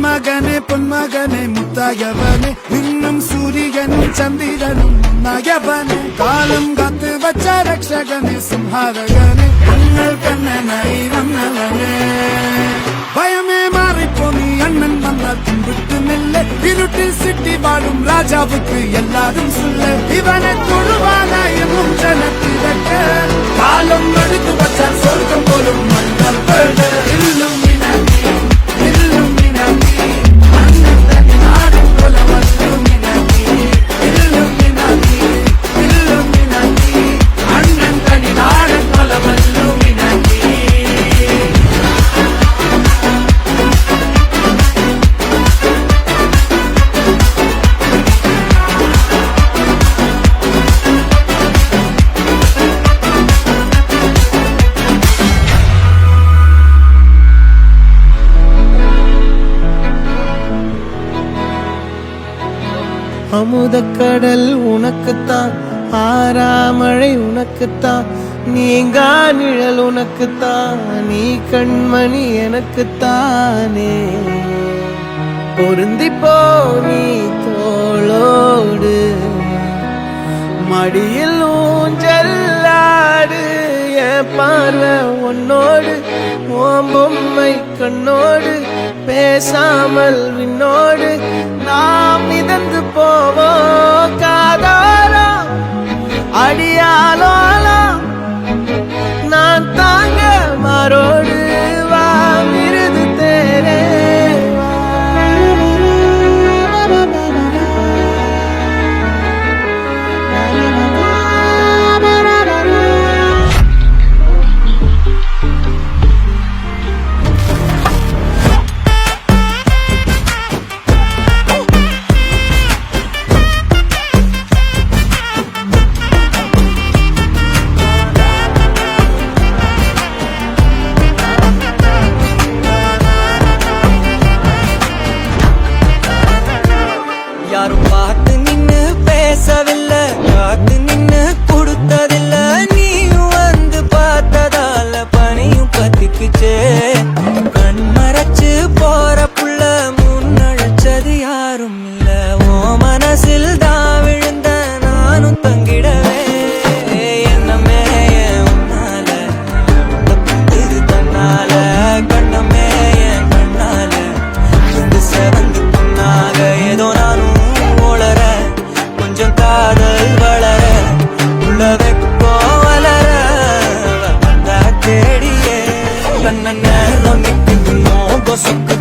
மகனே பொன்மகனே முத்தாயவனே இன்னும் சூரியனும் சந்திரனும் முன்னாயவனே காலம் காத்து வச்ச ரக்ஷகனே சிம்ஹாரகனே கண்ணல் கண்ணனை வந்தவனே பயமே மாறிப்போ நீ அண்ணன் வந்தால் பின்விட்டு நெல்ல இருட்டில் சிட்டி வாழும் ராஜாவுக்கு எல்லாரும் சொல்ல இவனை தொழுவானாயும் ஜனத்திரக்க காலம் எடுத்து வச்சால் சொர்க்கம் போலும் மன்னர் இல்லும் அமுதக்கடல் உனக்குத்தான், ஆறாமழை உனக்குத்தான், நீங்கா நிழல் உனக்குத்தான், நீ கண்மணி எனக்குத்தானே. பொருந்திப்போ நீ தோளோடு மடியில் ஊஞ்சல்லாடு, என் பார்வை உன்னோடு ஓம் பொம்மை கண்ணோடு பேசாமல் விண்ணோடு நாம் மிதந்து போவோம் காதாரா அடியாலோலா நான் தாங்க மாறோடு வா விருது தேரே பார்த்து நின்னு பேசவில்லை, காத்து நின்னு கொடுத்ததில்லை, நீயும் வந்து பார்த்ததால பனியும் பத்திக்குச்சே. கண் மறைச்சு போற புள்ள முன்னழைச்சது யாரும் இல்ல, ஓ மனசில் தான் விழுந்த நானும் தங்கிடவே. என்னமே உன்னால தப்புது தன்னால, கண்ணமே என் கண்ணால வந்து செவந்து புண்ணாக ஏதோ நானும் காதல் வளர உள்ள வெப்போ வளர வந்தா தேடியே கண்ண நேரம் நிற்கும் சொக்கு